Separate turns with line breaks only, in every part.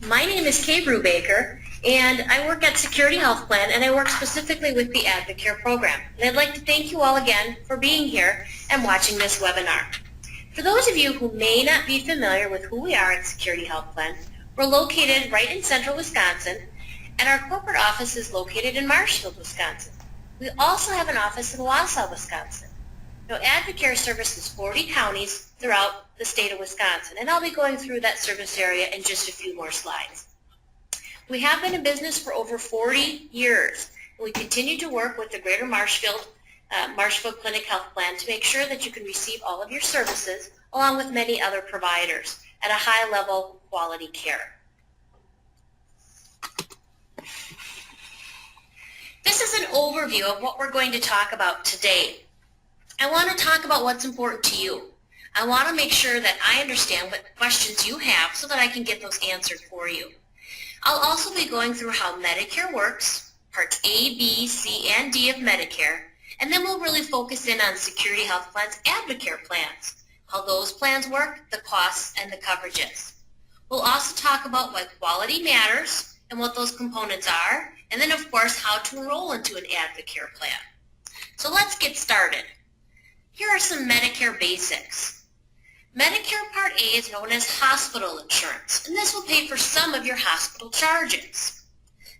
My name is Kay Brubaker, and I work at Security Health Plan, and I work specifically with the Advocare program. And I'd like to thank you all again for being here and watching this webinar. For those of you who may not be familiar with who we are at Security Health Plan, we're located right in central Wisconsin, and our corporate office is located in Marshfield, Wisconsin. We also have an office in Wausau, Wisconsin. Now, Advocare services 40 counties throughout the state of Wisconsin, and I'll be going through that service area in just a few more slides. We have been in business for over 40 years, and we continue to work with the Greater Marshfield Clinic Health Plan to make sure that you can receive all of your services, along with many other providers, at a high-level quality care. This is an overview of what we're going to talk about today. I want to talk about what's important to you. I want to make sure that I understand what questions you have so that I can get those answered for you. I'll also be going through how Medicare works, Parts A, B, C, and D of Medicare, and then we'll really focus in on Security Health Plan's Advocare plans, how those plans work, the costs, and the coverages. We'll also talk about why quality matters and what those components are, and then of course how to enroll into an Advocare plan. So let's get started. Here are some Medicare basics. Medicare Part A is known as hospital insurance, and this will pay for some of your hospital charges.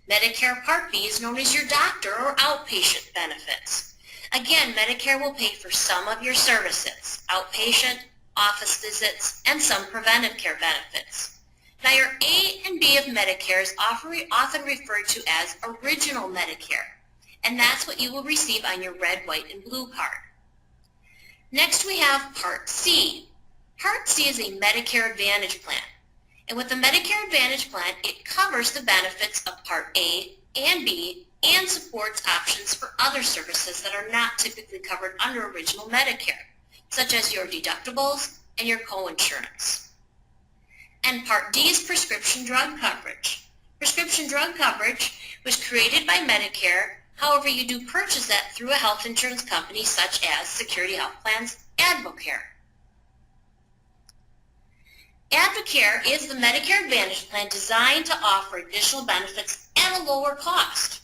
Medicare Part B is known as your doctor or outpatient benefits. Again, Medicare will pay for some of your services, outpatient, office visits, and some preventive care benefits. Now, your A and B of Medicare is often referred to as original Medicare, and that's what you will receive on your red, white, and blue card. Next, we have Part C. Part C is a Medicare Advantage plan. And with the Medicare Advantage plan, it covers the benefits of Part A and B and supports options for other services that are not typically covered under original Medicare, such as your deductibles and your coinsurance. And Part D is prescription drug coverage. Prescription drug coverage was created by Medicare. However, you do purchase that through a health insurance company such as Security Health Plan's Advocare. Advocare is the Medicare Advantage plan designed to offer additional benefits at a lower cost.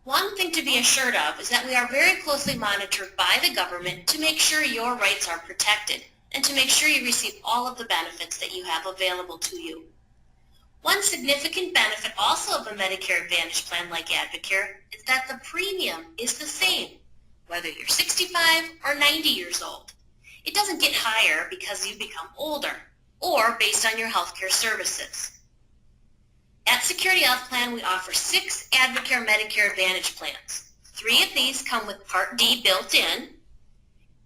One thing to be assured of is that we are very closely monitored by the government to make sure your rights are protected and to make sure you receive all of the benefits that you have available to you. One significant benefit also of a Medicare Advantage plan like Advocare is that the premium is the same, whether you're 65 or 90 years old. It doesn't get higher because you become older or based on your healthcare services. At Security Health Plan, we offer 6 Advocare Medicare Advantage plans. 3 of these come with Part D built in,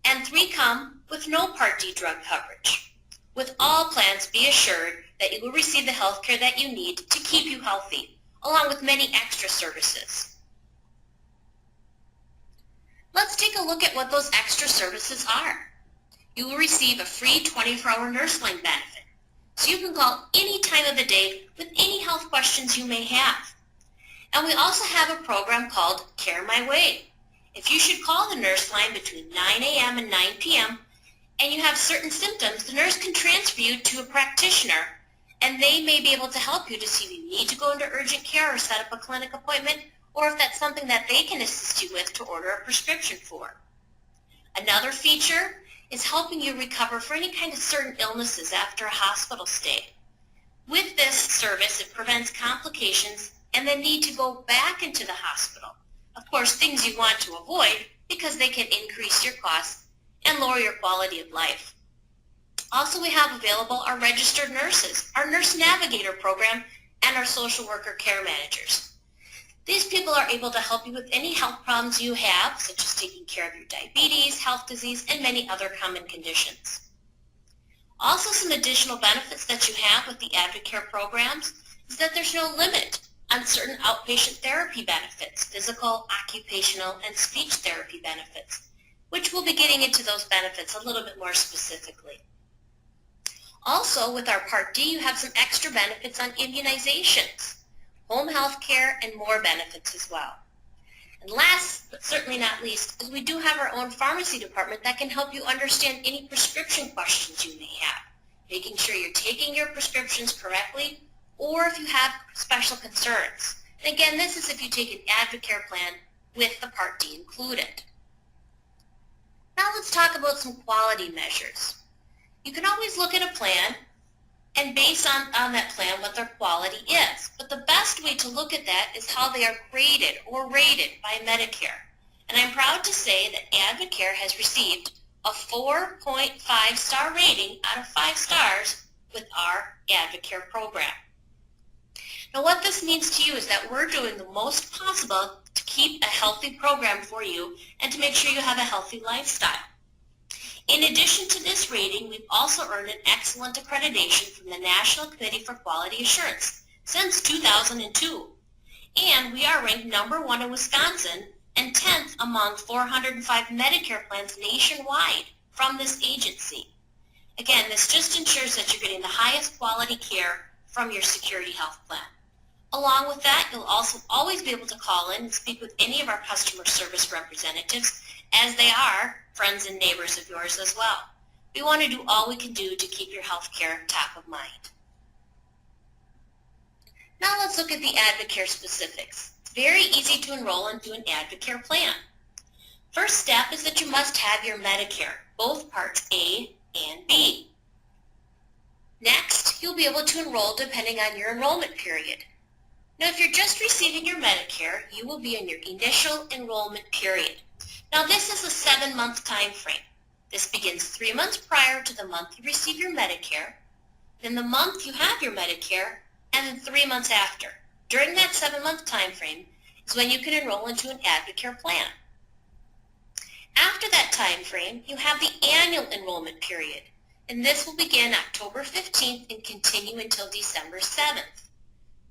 and 3 come with no Part D drug coverage. With all plans, be assured that you will receive the health care that you need to keep you healthy, along with many extra services. Let's take a look at what those extra services are. You will receive a free 24-hour nurse line benefit, so you can call any time of the day with any health questions you may have. And we also have a program called Care My Way. If you should call the nurse line between 9 a.m. and 9 p.m., and you have certain symptoms, the nurse can transfer you to a practitioner, and they may be able to help you to see if you need to go into urgent care or set up a clinic appointment, or if that's something that they can assist you with to order a prescription for. Another feature is helping you recover for any kind of certain illnesses after a hospital stay. With this service, it prevents complications and the need to go back into the hospital. Of course, things you want to avoid because they can increase your costs and lower your quality of life. Also, we have available our registered nurses, our Nurse Navigator program, and our social worker care managers. These people are able to help you with any health problems you have, such as taking care of your diabetes, health disease, and many other common conditions. Also, some additional benefits that you have with the Advocare programs is that there's no limit on certain outpatient therapy benefits, physical, occupational, and speech therapy benefits, which we'll be getting into those benefits a little bit more specifically. Also, with our Part D, you have some extra benefits on immunizations, home health care, and more benefits as well. And last, but certainly not least, is we do have our own pharmacy department that can help you understand any prescription questions you may have, making sure you're taking your prescriptions correctly or if you have special concerns. And again, this is if you take an Advocare plan with the Part D included. Now let's talk about some quality measures. You can always look at a plan and base on that plan what their quality is. But the best way to look at that is how they are graded or rated by Medicare. And I'm proud to say that Advocare has received a 4.5 star rating out of 5 stars with our Advocare program. Now what this means to you is that we're doing the most possible to keep a healthy program for you and to make sure you have a healthy lifestyle. In addition to this rating, we've also earned an excellent accreditation from the National Committee for Quality Assurance since 2002. And we are ranked #1 in Wisconsin and 10th among 405 Medicare plans nationwide from this agency. Again, this just ensures that you're getting the highest quality care from your Security Health plan. Along with that, you'll also always be able to call in and speak with any of our customer service representatives, as they are friends and neighbors of yours as well. We want to do all we can do to keep your health care top of mind. Now let's look at the Advocare specifics. It's very easy to enroll into an Advocare plan. First step is that you must have your Medicare, both Parts A and B. Next, you'll be able to enroll depending on your enrollment period. Now, if you're just receiving your Medicare, you will be in your initial enrollment period. Now, this is a 7-month time frame. This begins 3 months prior to the month you receive your Medicare, then the month you have your Medicare, and then 3 months after. During that 7-month time frame is when you can enroll into an Advocare plan. After that time frame, you have the annual enrollment period, and this will begin October 15th and continue until December 7th.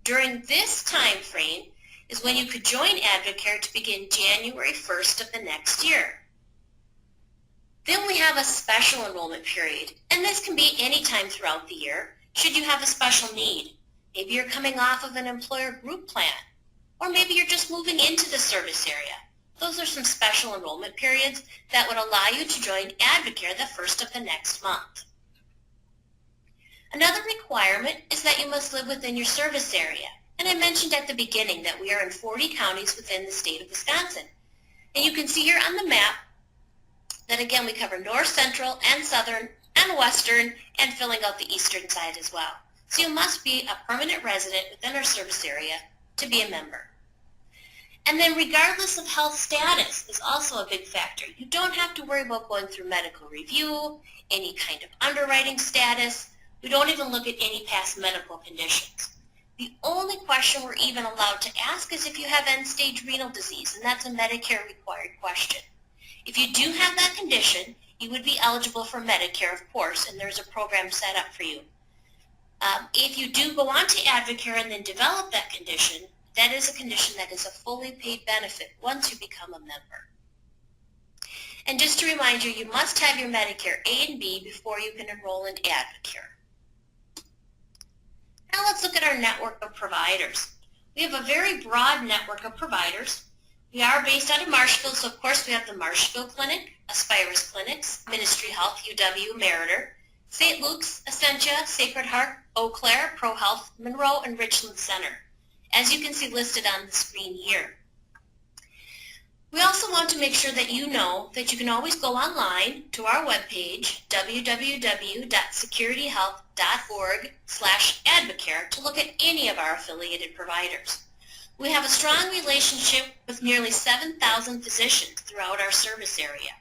During this time frame is when you could join Advocare to begin January 1st of the next year. Then we have a special enrollment period, and this can be any time throughout the year should you have a special need. Maybe you're coming off of an employer group plan, or maybe you're just moving into the service area. Those are some special enrollment periods that would allow you to join Advocare the first of the next month. Another requirement is that you must live within your service area. And I mentioned at the beginning that we are in 40 counties within the state of Wisconsin. And you can see here on the map that again we cover north, central, and southern, and western, and filling out the eastern side as well. So you must be a permanent resident within our service area to be a member. And then regardless of health status is also a big factor. You don't have to worry about going through medical review, any kind of underwriting status. We don't even look at any past medical conditions. The only question we're even allowed to ask is if you have end-stage renal disease, and that's a Medicare required question. If you do have that condition, you would be eligible for Medicare, of course, and there's a program set up for you. If you do go on to Advocare and then develop that condition, that is a condition that is a fully paid benefit once you become a member. And just to remind you, you must have your Medicare A and B before you can enroll in Advocare. Now let's look at our network of providers. We have a very broad network of providers. We are based out of Marshfield, so of course we have the Marshfield Clinic, Aspirus Clinics, Ministry Health, UW, Meriter, St. Luke's, Essentia, Sacred Heart, Eau Claire, ProHealth, Monroe, and Richland Center, as you can see listed on the screen here. We also want to make sure that you know that you can always go online to our webpage, www.securityhealth.org/Advocare, to look at any of our affiliated providers. We have a strong relationship with nearly 7,000 physicians throughout our service area.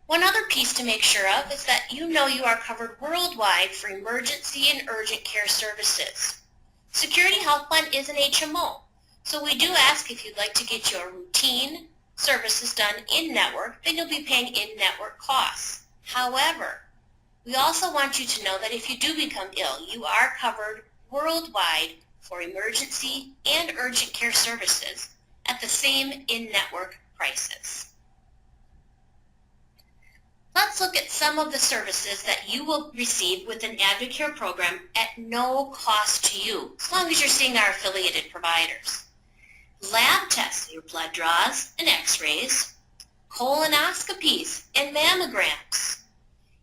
One other piece to make sure of is that you know you are covered worldwide for emergency and urgent care services. Security Health Plan is an HMO, so we do ask if you'd like to get your routine services done in-network, then you'll be paying in-network costs. However, we also want you to know that if you do become ill, you are covered worldwide for emergency and urgent care services at the same in-network prices. Let's look at some of the services that you will receive with an Advocare program at no cost to you, as long as you're seeing our affiliated providers. Lab tests, your blood draws and x-rays, colonoscopies and mammograms,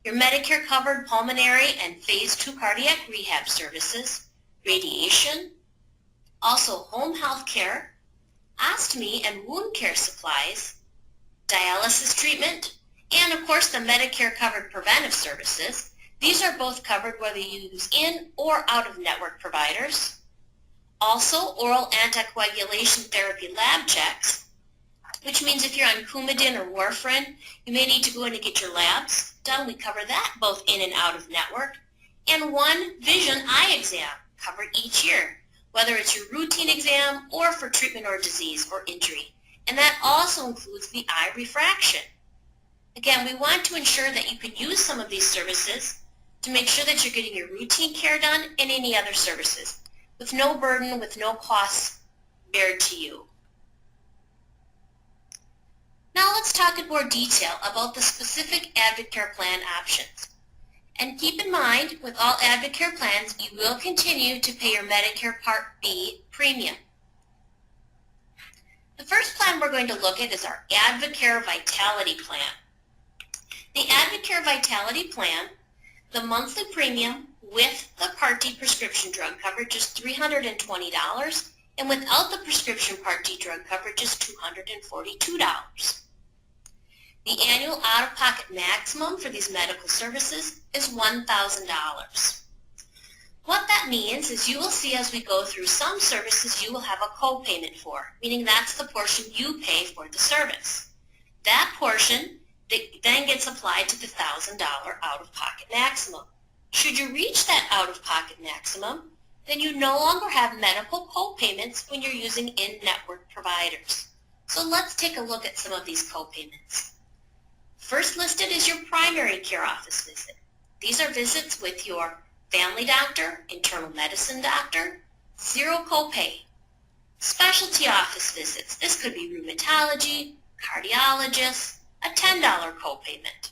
your Medicare-covered pulmonary and phase 2 cardiac rehab services, radiation, also home health care, ostomy and wound care supplies, dialysis treatment, and of course the Medicare covered preventive services. These are both covered whether you use in or out of network providers. Also oral anticoagulation therapy lab checks, which means if you're on Coumadin or warfarin, you may need to go in and get your labs done. We cover that both in and out of network. And one vision eye exam covered each year, whether it's your routine exam or for treatment or disease or injury. And that also includes the eye refraction. Again, we want to ensure that you can use some of these services to make sure that you're getting your routine care done and any other services with no burden, with no costs bared to you. Now let's talk in more detail about the specific Advocare plan options. And keep in mind, with all Advocare plans, you will continue to pay your Medicare Part B premium. The first plan we're going to look at is our Advocare Vitality plan. The Advocare Vitality plan, the monthly premium with the Part D prescription drug coverage is $320, and without the prescription Part D drug coverage is $242. The annual out-of-pocket maximum for these medical services is $1,000. What that means is you will see as we go through some services you will have a co-payment for, meaning that's the portion you pay for the service. That portion then gets applied to the $1,000 out-of-pocket maximum. Should you reach that out-of-pocket maximum, then you no longer have medical co-payments when you're using in-network providers. So let's take a look at some of these co-payments. First listed is your primary care office visit. These are visits with your family doctor, internal medicine doctor, zero copay. Specialty office visits. This could be rheumatology, cardiologist, a $10 copayment.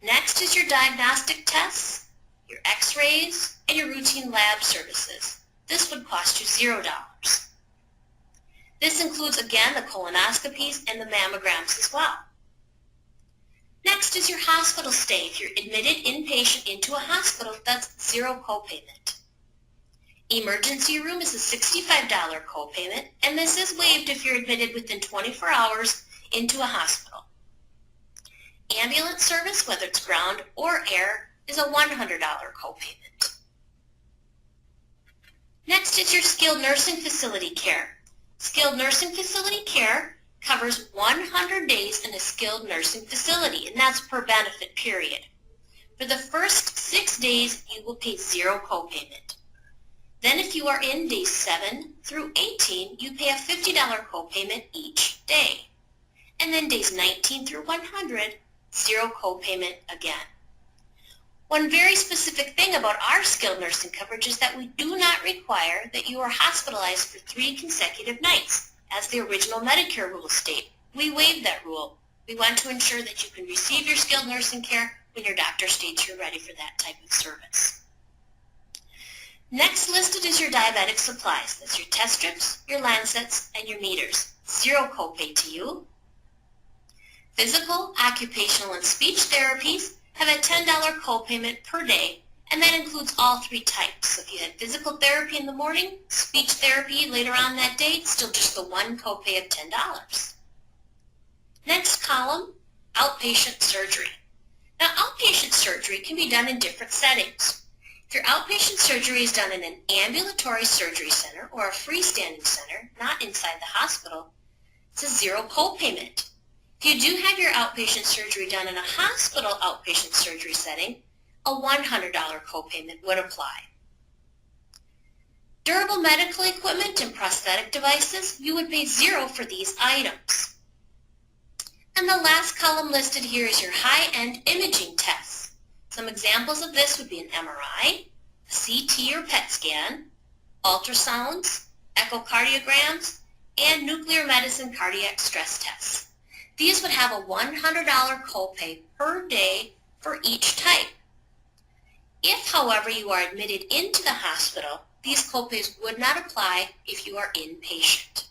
Next is your diagnostic tests, your x-rays, and your routine lab services. This would cost you $0. This includes, again, the colonoscopies and the mammograms as well. Next is your hospital stay. If you're admitted inpatient into a hospital, that's zero copayment. Emergency room is a $65 copayment, and this is waived if you're admitted within 24 hours into a hospital. Ambulance service, whether it's ground or air, is a $100 copayment. Next is your skilled nursing facility care. Skilled nursing facility care covers 100 days in a skilled nursing facility, and that's per benefit period. For the first 6 days, you will pay zero copayment. Then if you are in days 7 through 18, you pay a $50 copayment each day. And then days 19 through 100, zero copayment again. One very specific thing about our skilled nursing coverage is that we do not require that you are hospitalized for 3 consecutive nights, as the original Medicare rules state. We waive that rule. We want to ensure that you can receive your skilled nursing care when your doctor states you're ready for that type of service. Next listed is your diabetic supplies. That's your test strips, your lancets, and your meters. Zero copay to you. Physical, occupational, and speech therapies have a $10 copayment per day, and that includes all 3 types. So if you had physical therapy in the morning, speech therapy later on that day, it's still just the one copay of $10. Next column, outpatient surgery. Now, outpatient surgery can be done in different settings. If your outpatient surgery is done in an ambulatory surgery center or a freestanding center, not inside the hospital, it's a zero copayment. If you do have your outpatient surgery done in a hospital outpatient surgery setting, a $100 copayment would apply. Durable medical equipment and prosthetic devices, you would pay zero for these items. And the last column listed here is your high-end imaging tests. Some examples of this would be an MRI, a CT or PET scan, ultrasounds, echocardiograms, and nuclear medicine cardiac stress tests. These would have a $100 copay per day for each type. If, however, you are admitted into the hospital, these copays would not apply if you are inpatient.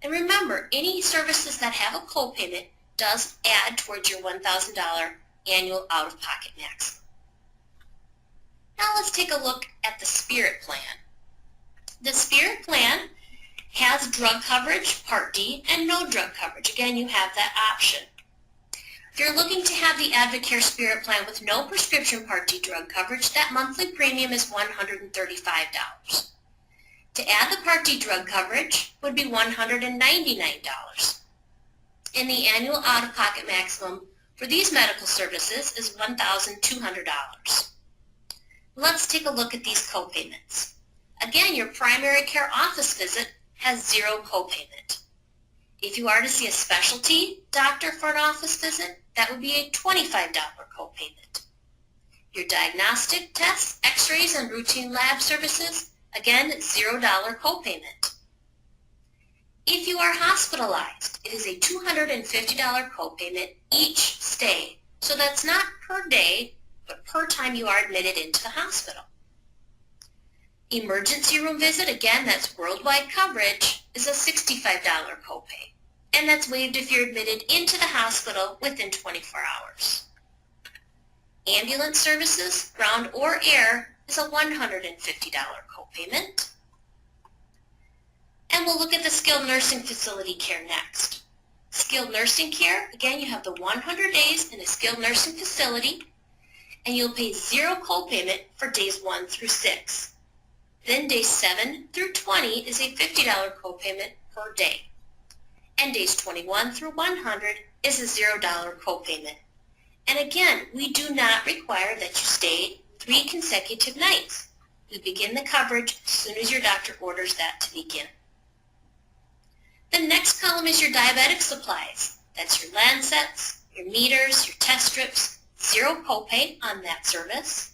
And remember, any services that have a copayment does add towards your $1,000 annual out-of-pocket maximum. Now let's take a look at the Spirit plan. The Spirit plan has drug coverage, Part D, and no drug coverage. Again, you have that option. If you're looking to have the Advocare Spirit plan with no prescription Part D drug coverage, that monthly premium is $135. To add the Part D drug coverage would be $199. And the annual out-of-pocket maximum for these medical services is $1,200. Let's take a look at these copayments. Again, your primary care office visit has zero copayment. If you are to see a specialty doctor for an office visit, that would be a $25 copayment. Your diagnostic tests, x-rays, and routine lab services, again, $0 copayment. If you are hospitalized, it is a $250 copayment each stay. So that's not per day, but per time you are admitted into the hospital. Emergency room visit, again, that's worldwide coverage, is a $65 copay. And that's waived if you're admitted into the hospital within 24 hours. Ambulance services, ground or air, is a $150 copayment. And we'll look at the skilled nursing facility care next. Skilled nursing care, again, you have the 100 days in a skilled nursing facility, and you'll pay zero copayment for days 1 through 6. Then days 7 through 20 is a $50 copayment per day. And days 21 through 100 is a $0 copayment. And again, we do not require that you stay 3 consecutive nights. We begin the coverage as soon as your doctor orders that to begin. The next column is your diabetic supplies. That's your Lancets, your meters, your test strips, zero copay on that service.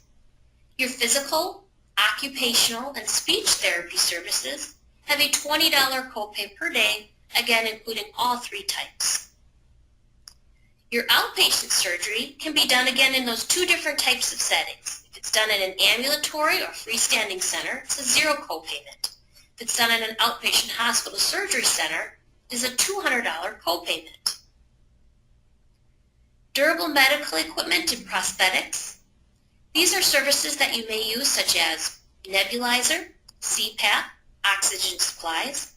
Your physical, occupational, and speech therapy services have a $20 copay per day, again including all 3 types. Your outpatient surgery can be done again in those 2 different types of settings. If it's done in an ambulatory or freestanding center, it's a zero copayment. If it's done in an outpatient hospital surgery center, it is a $200 copayment. Durable medical equipment and prosthetics. These are services that you may use such as nebulizer, CPAP, oxygen supplies,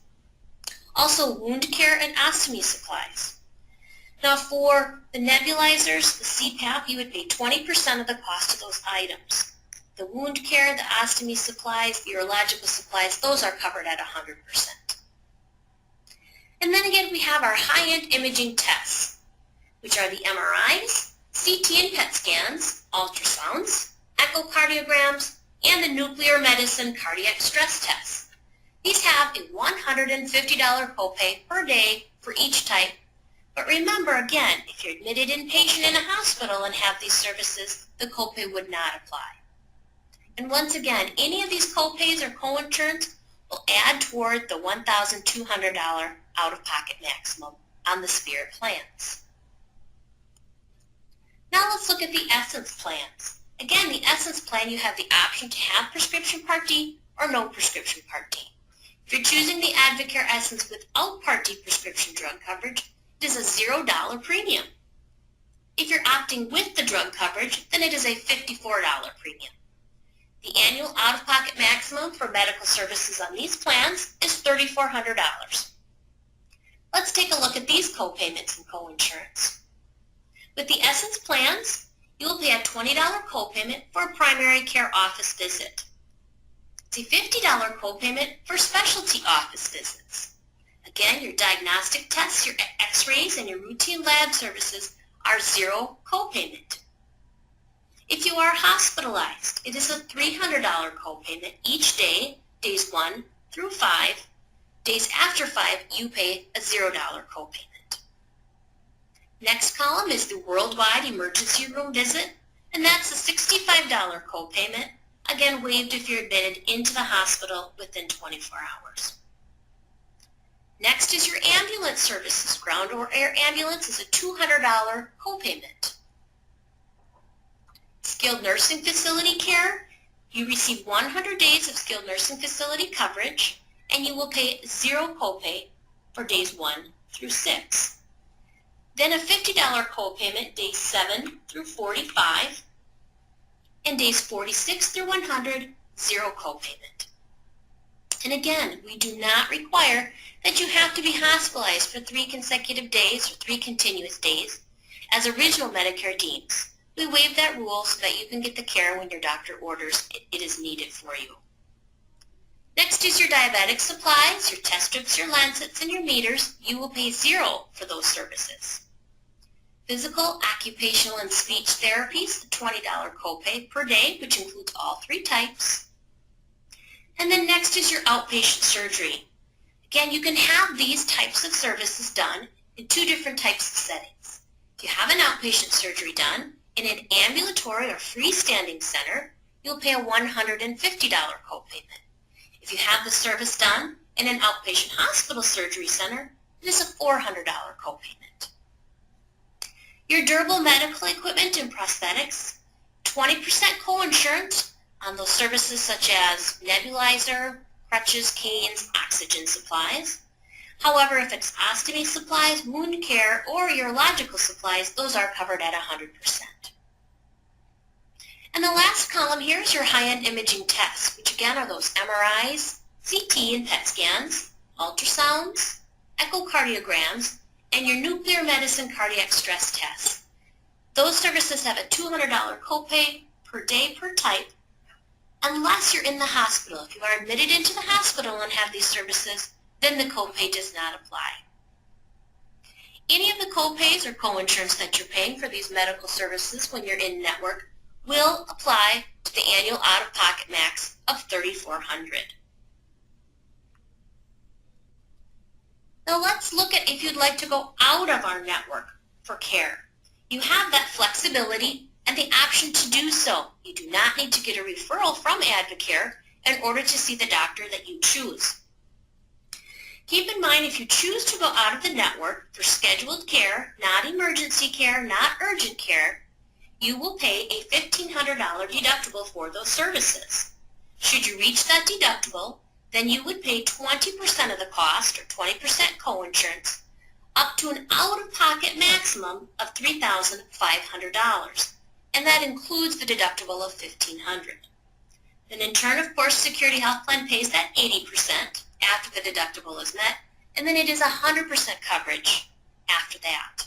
also wound care and ostomy supplies. Now for the nebulizers, the CPAP, you would pay 20% of the cost of those items. The wound care, the ostomy supplies, the urological supplies, those are covered at 100%. And then again, we have our high-end imaging tests, which are the MRIs, CT and PET scans, ultrasounds, echocardiograms, and the nuclear medicine cardiac stress tests. These have a $150 copay per day for each type. But remember, again, if you're admitted inpatient in a hospital and have these services, the copay would not apply. And once again, any of these copays or coinsurance will add toward the $1,200 out-of-pocket maximum on the Spirit plans. Now let's look at the Essence plans. Again, the Essence plan, you have the option to have prescription Part D or no prescription Part D. If you're choosing the Advocare Essence without Part D prescription drug coverage, it is a $0 premium. If you're opting with the drug coverage, then it is a $54 premium. The annual out-of-pocket maximum for medical services on these plans is $3,400. Let's take a look at these copayments and coinsurance. With the Essence plans, you will pay a $20 copayment for a primary care office visit. It's a $50 copayment for specialty office visits. Again, your diagnostic tests, your x-rays, and your routine lab services are zero copayment. If you are hospitalized, it is a $300 copayment each day, days 1 through 5. Days after 5, you pay a $0 copayment. Next column is the worldwide emergency room visit, and that's a $65 copayment, again waived if you're admitted into the hospital within 24 hours. Next is your ambulance services. Ground or air ambulance is a $200 copayment. Skilled nursing facility care, you receive 100 days of skilled nursing facility coverage, and you will pay zero copay for days 1 through 6. Then a $50 copayment days 7 through 45. and days 46 through 100, zero copayment. And again, we do not require that you have to be hospitalized for 3 consecutive days or 3 continuous days, as original Medicare deems. We waive that rule so that you can get the care when your doctor orders it is needed for you. Next is your diabetic supplies, your test strips, your lancets, and your meters. You will pay zero for those services. Physical, occupational, and speech therapies, $20 copay per day, which includes all 3 types. And then next is your outpatient surgery. Again, you can have these types of services done in 2 different types of settings. If you have an outpatient surgery done in an ambulatory or freestanding center, you'll pay a $150 copayment. If you have the service done in an outpatient hospital surgery center, it is a $400 copayment. Your durable medical equipment and prosthetics, 20% coinsurance on those services such as nebulizer, crutches, canes, oxygen supplies. However, if it's ostomy supplies, wound care, or urological supplies, those are covered at 100%. And the last column here is your high-end imaging tests, which again are those MRIs, CT and PET scans, ultrasounds, echocardiograms, and your nuclear medicine cardiac stress tests. Those services have a $200 copay per day per type, unless you're in the hospital. If you are admitted into the hospital and have these services, then the copay does not apply. Any of the copays or coinsurance that you're paying for these medical services when you're in network will apply to the annual out-of-pocket max of $3,400. Now let's look at if you'd like to go out of our network for care. You have that flexibility and the option to do so. You do not need to get a referral from Advocare in order to see the doctor that you choose. Keep in mind, if you choose to go out of the network for scheduled care, not emergency care, not urgent care, you will pay a $1,500 deductible for those services. Should you reach that deductible, then you would pay 20% of the cost, or 20% coinsurance, up to an out-of-pocket maximum of $3,500, and that includes the deductible of $1,500. Then in turn, of course, Security Health Plan pays that 80% after the deductible is met, and then it is 100% coverage after that.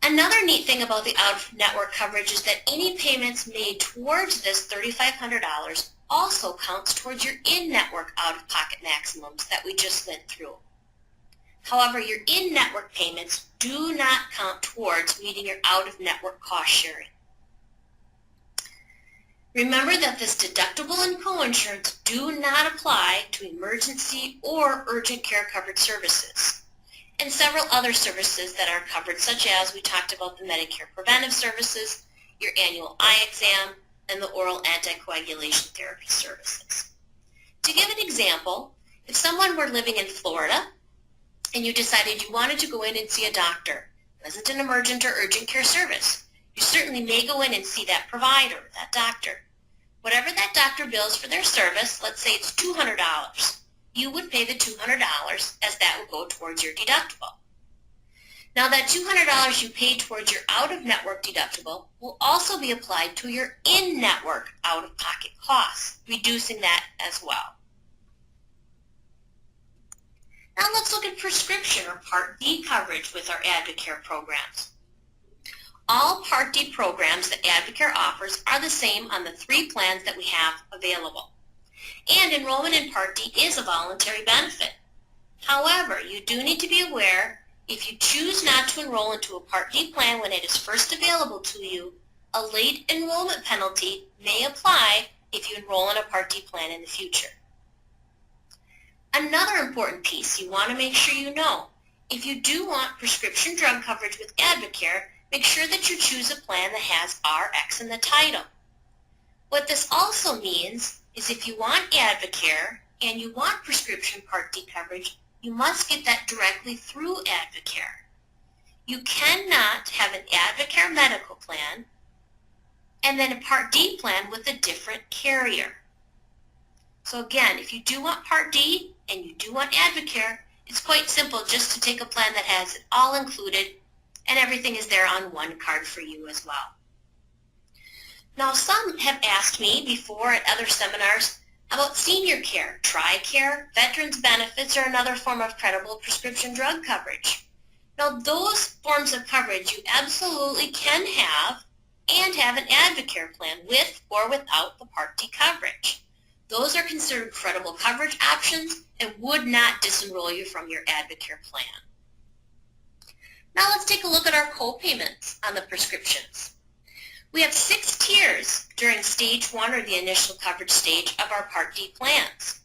Another neat thing about the out-of-network coverage is that any payments made towards this $3,500 also counts towards your in-network out-of-pocket maximums that we just went through. However, your in-network payments do not count towards meeting your out-of-network cost sharing. Remember that this deductible and coinsurance do not apply to emergency or urgent care covered services, and several other services that are covered, such as we talked about the Medicare preventive services, your annual eye exam, and the oral anticoagulation therapy services. To give an example, if someone were living in Florida and you decided you wanted to go in and see a doctor, it wasn't an emergent or urgent care service, you certainly may go in and see that provider, that doctor. Whatever that doctor bills for their service, let's say it's $200, you would pay the $200 as that would go towards your deductible. Now that $200 you paid towards your out-of-network deductible will also be applied to your in-network out-of-pocket costs, reducing that as well. Now let's look at prescription or Part D coverage with our Advocare programs. All Part D programs that Advocare offers are the same on the 3 plans that we have available. And enrollment in Part D is a voluntary benefit. However, you do need to be aware, if you choose not to enroll into a Part D plan when it is first available to you, a late enrollment penalty may apply if you enroll in a Part D plan in the future. Another important piece you want to make sure you know, if you do want prescription drug coverage with Advocare, make sure that you choose a plan that has RX in the title. What this also means is if you want Advocare and you want prescription Part D coverage, you must get that directly through Advocare. You cannot have an Advocare medical plan and then a Part D plan with a different carrier. So again, if you do want Part D and you do want Advocare, it's quite simple just to take a plan that has it all included and everything is there on one card for you as well. Now, some have asked me before at other seminars about senior care, TRICARE, veterans benefits, or another form of credible prescription drug coverage. Now, those forms of coverage you absolutely can have and have an Advocare plan with or without the Part D coverage. Those are considered credible coverage options and would not disenroll you from your Advocare plan. Now let's take a look at our co-payments on the prescriptions. We have 6 tiers during stage 1 or the initial coverage stage of our Part D plans.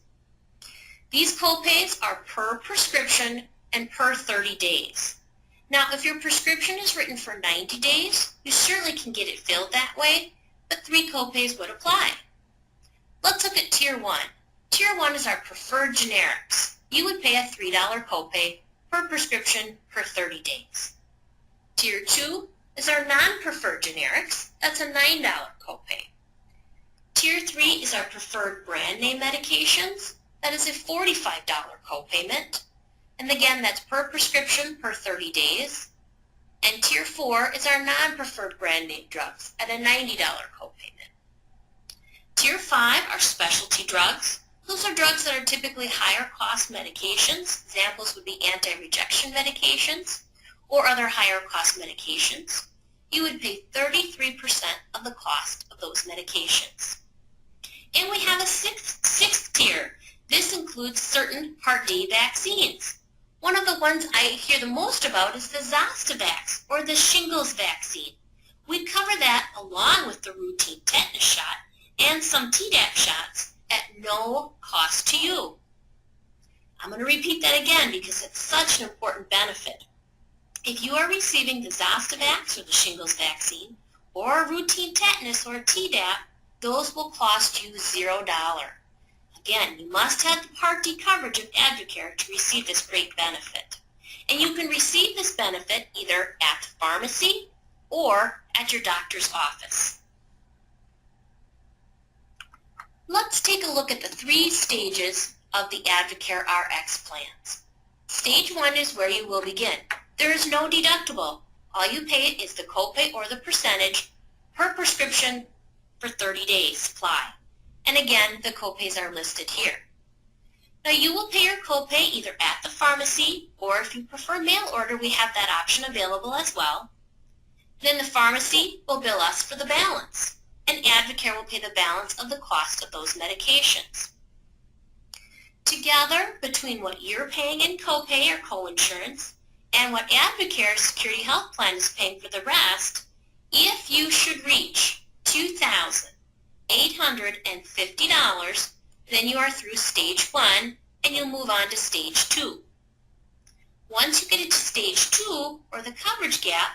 These co-pays are per prescription and per 30 days. Now, if your prescription is written for 90 days, you certainly can get it filled that way, but 3 co-pays would apply. Let's look at Tier 1. Tier 1 is our preferred generics. You would pay a $3 copay per prescription per 30 days. Tier 2 is our non-preferred generics. That's a $9 copay. Tier 3 is our preferred brand name medications. That is a $45 copayment. And again, that's per prescription per 30 days. And Tier 4 is our non-preferred brand name drugs at a $90 copayment. Tier 5 are specialty drugs. Those are drugs that are typically higher cost medications. Examples would be anti-rejection medications or other higher cost medications. You would pay 33% of the cost of those medications. And we have a sixth tier. This includes certain Part D vaccines. One of the ones I hear the most about is the Zostavax or the shingles vaccine. We cover that along with the routine tetanus shot and some Tdap shots at no cost to you. I'm going to repeat that again because it's such an important benefit. If you are receiving the Zostavax or the shingles vaccine or a routine tetanus or a Tdap, those will cost you $0. Again, you must have the Part D coverage of Advocare to receive this great benefit. And you can receive this benefit either at the pharmacy or at your doctor's office. Let's take a look at the 3 stages of the Advocare RX plans. Stage 1 is where you will begin. There is no deductible. All you pay is the copay or the percentage per prescription for 30 days supply. And again, the copays are listed here. Now you will pay your copay either at the pharmacy or if you prefer mail order, we have that option available as well. Then the pharmacy will bill us for the balance, and Advocare will pay the balance of the cost of those medications. Together, between what you're paying in copay or coinsurance and what Advocare Security Health Plan is paying for the rest, if you should reach $2,850, then you are through stage 1 and you'll move on to stage 2. Once you get into stage 2, or the coverage gap,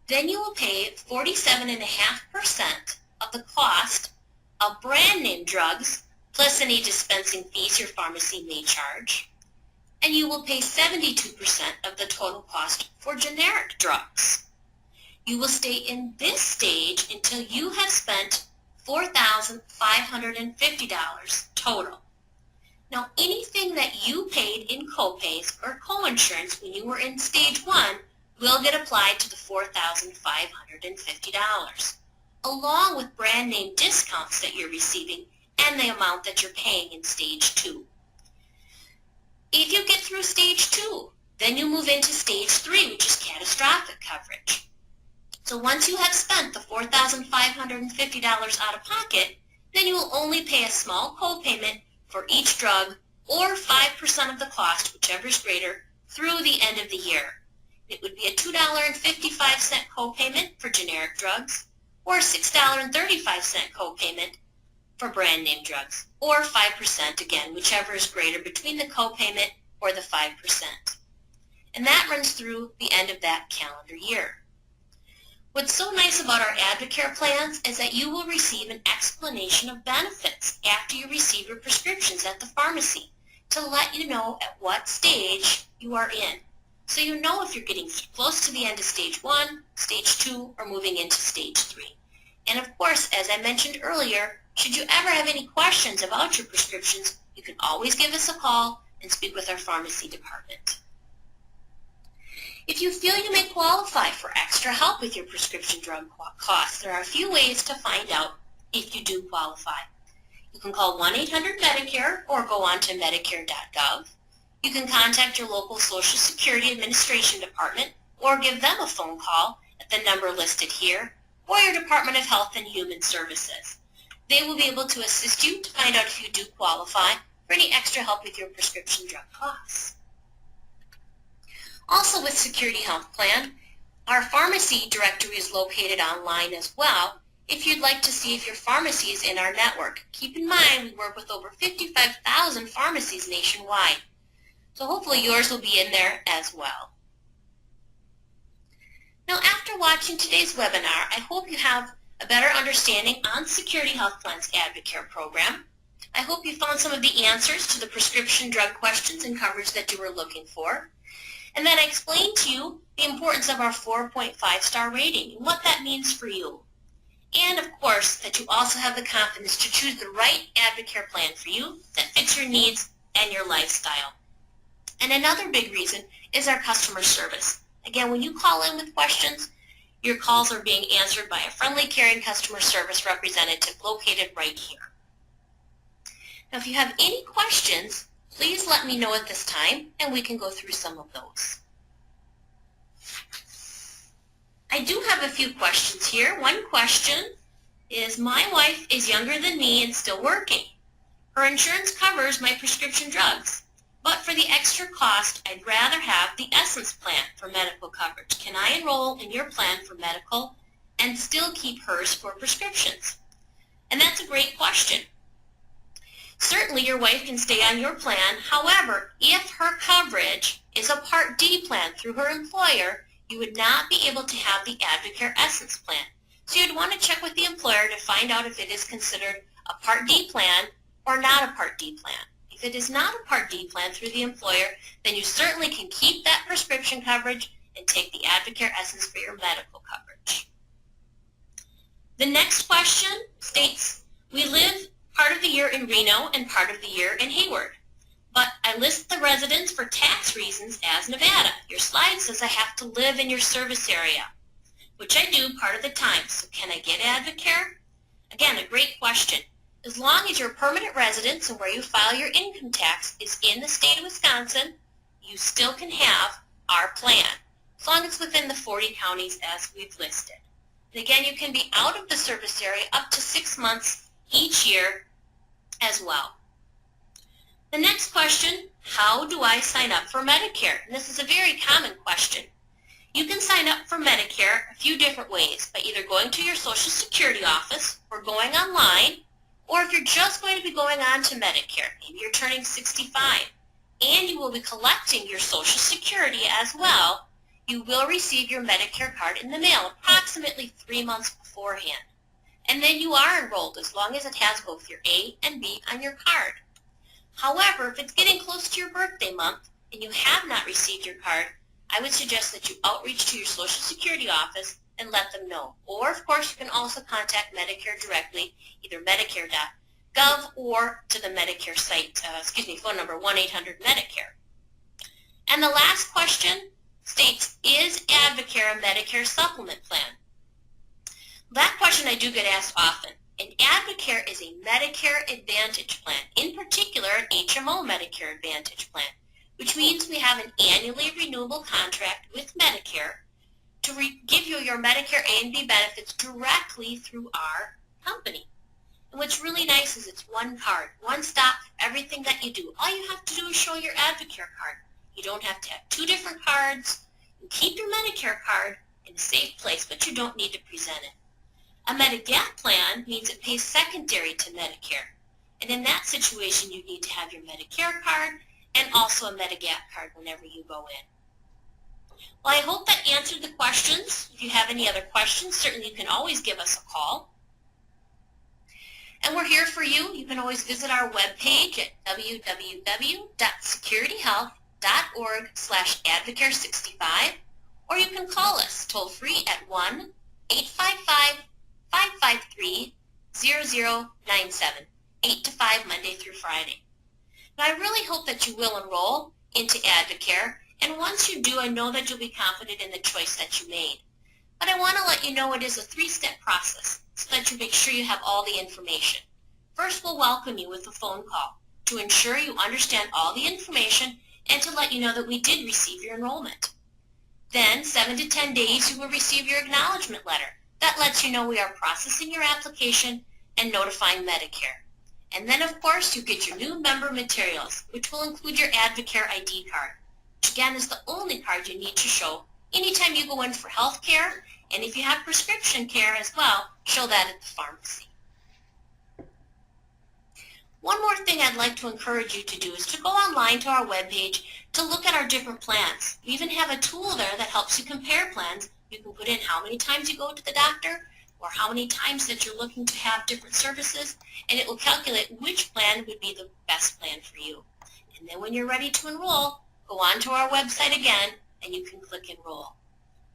then you will pay 47.5% of the cost of brand name drugs plus any dispensing fees your pharmacy may charge, and you will pay 72% of the total cost for generic drugs. You will stay in this stage until you have spent $4,550 total. Now, anything that you paid in copays or coinsurance when you were in stage 1 will get applied to the $4,550, along with brand name discounts that you're receiving and the amount that you're paying in stage 2. If you get through stage 2, then you move into stage 3, which is catastrophic coverage. So once you have spent the $4,550 out of pocket, then you will only pay a small copayment for each drug or 5% of the cost, whichever is greater, through the end of the year. It would be a $2.55 copayment for generic drugs or a $6.35 copayment for brand name drugs, or 5% again, whichever is greater between the copayment or the 5%. And that runs through the end of that calendar year. What's so nice about our Advocare plans is that you will receive an explanation of benefits after you receive your prescriptions at the pharmacy to let you know at what stage you are in. So you know if you're getting close to the end of stage 1, stage 2, or moving into stage 3. And of course, as I mentioned earlier, should you ever have any questions about your prescriptions, you can always give us a call and speak with our pharmacy department. If you feel you may qualify for extra help with your prescription drug costs, there are a few ways to find out if you do qualify. You can call 1-800-MEDICARE or go on to Medicare.gov. You can contact your local Social Security Administration Department or give them a phone call at the number listed here, or your Department of Health and Human Services. They will be able to assist you to find out if you do qualify for any extra help with your prescription drug costs. Also with Security Health Plan, our pharmacy directory is located online as well if you'd like to see if your pharmacy is in our network. Keep in mind we work with over 55,000 pharmacies nationwide, so hopefully yours will be in there as well. Now, after watching today's webinar, I hope you have a better understanding on Security Health Plan's Advocare program. I hope you found some of the answers to the prescription drug questions and coverage that you were looking for, and that I explained to you the importance of our 4.5-star rating and what that means for you. And of course, that you also have the confidence to choose the right Advocare plan for you that fits your needs and your lifestyle. And another big reason is our customer service. Again, when you call in with questions, your calls are being answered by a friendly, caring customer service representative located right here. Now, if you have any questions, please let me know at this time, and we can go through some of those. I do have a few questions here. One question is, my wife is younger than me and still working. Her insurance covers my prescription drugs, but for the extra cost, I'd rather have the Essence plan for medical coverage. Can I enroll in your plan for medical and still keep hers for prescriptions? And that's a great question. Certainly your wife can stay on your plan. However, if her coverage is a Part D plan through her employer, you would not be able to have the Advocare Essence plan. So you'd want to check with the employer to find out if it is considered a Part D plan or not a Part D plan. If it is not a Part D plan through the employer, then you certainly can keep that prescription coverage and take the Advocare Essence for your medical coverage. The next question states, we live part of the year in Reno and part of the year in Hayward, but I list the residence for tax reasons as Nevada. Your slide says I have to live in your service area, which I do part of the time. So can I get Advocare? Again, a great question. As long as your permanent residence and where you file your income tax is in the state of Wisconsin, you still can have our plan, as long as it's within the 40 counties as we've listed. And again, you can be out of the service area up to 6 months each year as well. The next question, how do I sign up for Medicare? And this is a very common question. You can sign up for Medicare a few different ways, by either going to your Social Security office or going online, or if you're just going to be going on to Medicare, maybe you're turning 65, and you will be collecting your Social Security as well, you will receive your Medicare card in the mail approximately 3 months beforehand. And then you are enrolled as long as it has both your A and B on your card. However, if it's getting close to your birthday month and you have not received your card, I would suggest that you outreach to your Social Security office and let them know. Or, of course, you can also contact Medicare directly, either Medicare.gov or to the Medicare site, phone number 1-800-MEDICARE. And the last question states, is Advocare a Medicare supplement plan? That question I do get asked often. And Advocare is a Medicare Advantage plan, in particular an HMO Medicare Advantage plan, which means we have an annually renewable contract with Medicare to give you your Medicare A and B benefits directly through our company. And what's really nice is it's one card, one stop for everything that you do. All you have to do is show your Advocare card. You don't have to have 2 different cards. You keep your Medicare card in a safe place, but you don't need to present it. A Medigap plan means it pays secondary to Medicare. And in that situation, you need to have your Medicare card and also a Medigap card whenever you go in. Well, I hope that answered the questions. If you have any other questions, certainly you can always give us a call. And we're here for you. You can always visit our webpage at www.securityhealth.org/Advocare65, or you can call us toll free at 1-855-553-0097, 8 to 5 Monday through Friday. Now, I really hope that you will enroll into Advocare And once you do, I know that you'll be confident in the choice that you made. But I want to let you know it is a 3-step process so that you make sure you have all the information. First, we'll welcome you with a phone call to ensure you understand all the information and to let you know that we did receive your enrollment. Then, 7 to 10 days, you will receive your acknowledgement letter. That lets you know we are processing your application and notifying Medicare. And then, of course, you get your new member materials, which will include your Advocare ID card, which again is the only card you need to show anytime you go in for health care, and if you have prescription care as well, show that at the pharmacy. One more thing I'd like to encourage you to do is to go online to our webpage to look at our different plans. We even have a tool there that helps you compare plans. You can put in how many times you go to the doctor or how many times that you're looking to have different services, and it will calculate which plan would be the best plan for you. And then when you're ready to enroll, go on to our website again and you can click Enroll.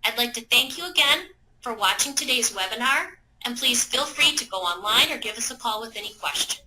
I'd like to thank you again for watching today's webinar, and please feel free to go online or give us a call with any questions.